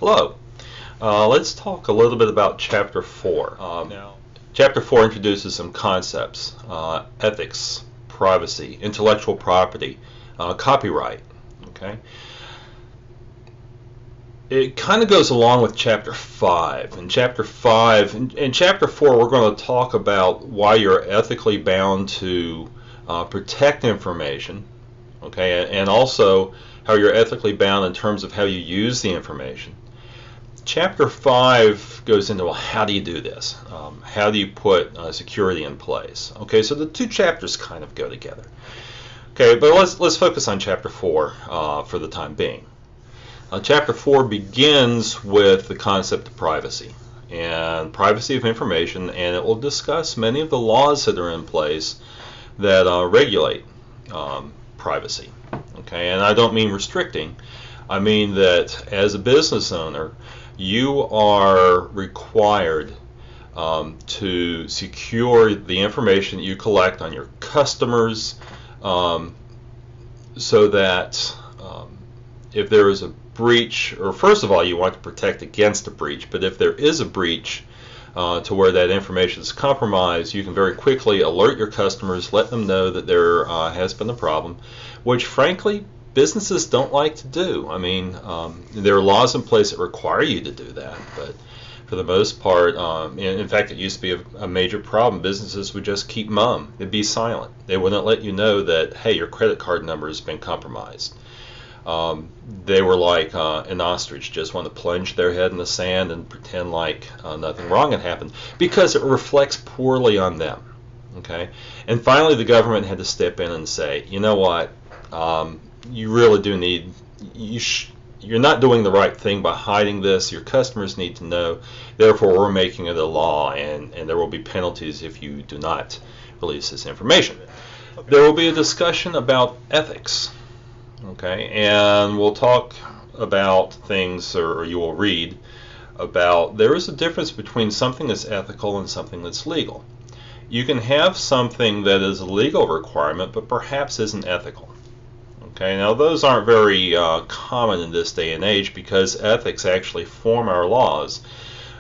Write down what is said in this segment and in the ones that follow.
Hello. Let's talk a little bit about Chapter 4. Chapter 4 introduces some concepts: ethics, privacy, intellectual property, copyright. Okay. It kind of goes along with Chapter 5. In Chapter 4, we're going to talk about why you're ethically bound to protect information, okay, and also how you're ethically bound in terms of how you use the information. Chapter 5 goes into, well, how do you do this? How do you put security in place? Okay, so the two chapters kind of go together. Okay, but let's focus on Chapter 4 for the time being. Chapter 4 begins with the concept of privacy and privacy of information, and it will discuss many of the laws that are in place that regulate privacy. Okay, and I don't mean restricting. I mean that as a business owner, you are required to secure the information that you collect on your customers, so that if there is a breach, or first of all, you want to protect against a breach, but if there is a breach to where that information is compromised, you can very quickly alert your customers, let them know that there has been a problem, which frankly businesses don't like to do. I mean, there are laws in place that require you to do that, but for the most part, in fact, it used to be a major problem. Businesses would just keep mum. They'd be silent. They wouldn't let you know that, hey, your credit card number has been compromised. They were like an ostrich, just want to plunge their head in the sand and pretend like nothing wrong had happened, because it reflects poorly on them. Okay, and finally the government had to step in and say, you know what, you really do need, you're not doing the right thing by hiding this. Your customers need to know. Therefore, we're making it a law, and there will be penalties if you do not release this information. Okay. There will be a discussion about ethics. Okay, and we'll talk about things, or you will read about, there is a difference between something that's ethical and something that's legal. You can have something that is a legal requirement but perhaps isn't ethical. Okay, now those aren't very common in this day and age, because ethics actually form our laws,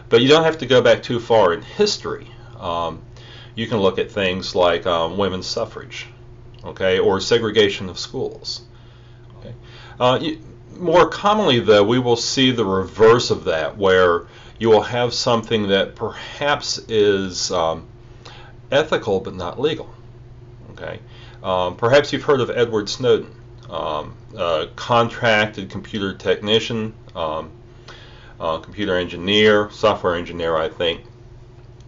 but you don't have to go back too far in history. You can look at things like women's suffrage, okay, or segregation of schools. More commonly, though, we will see the reverse of that, where you will have something that perhaps is ethical but not legal. Okay, perhaps you've heard of Edward Snowden, a contracted computer technician, computer engineer, software engineer, I think,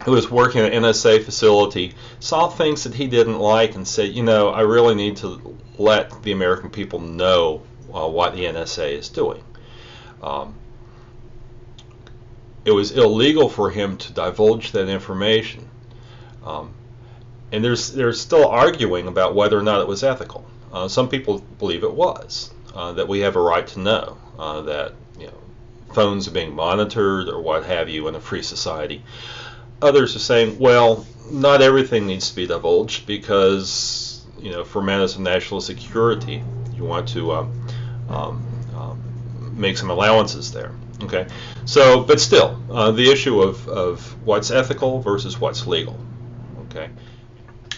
who was working at an NSA facility, saw things that he didn't like, and said, you know, I really need to let the American people know what the NSA is doing. It was illegal for him to divulge that information, and there's still arguing about whether or not it was ethical. Some people believe it was, that we have a right to know that, you know, phones are being monitored or what have you in a free society. Others are saying, well, not everything needs to be divulged, because, you know, for matters of national security, you want to make some allowances there. Okay, so, but still, the issue of what's ethical versus what's legal. Okay,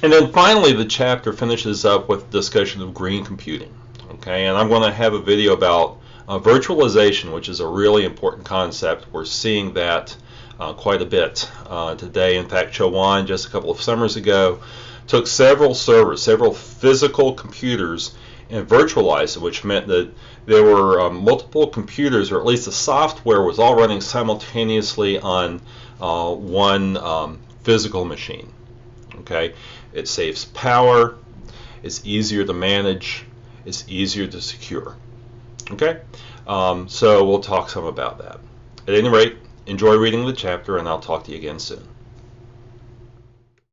and then finally the chapter finishes up with discussion of green computing. Okay, and I'm going to have a video about virtualization, which is a really important concept. We're seeing that quite a bit today. In fact, Chowan, just a couple of summers ago, took several servers, several physical computers, and virtualized it, which meant that there were multiple computers, or at least the software was all running simultaneously on one physical machine. Okay, it saves power, it's easier to manage, it's easier to secure. Okay, so we'll talk some about that. At any rate, enjoy reading the chapter, and I'll talk to you again soon.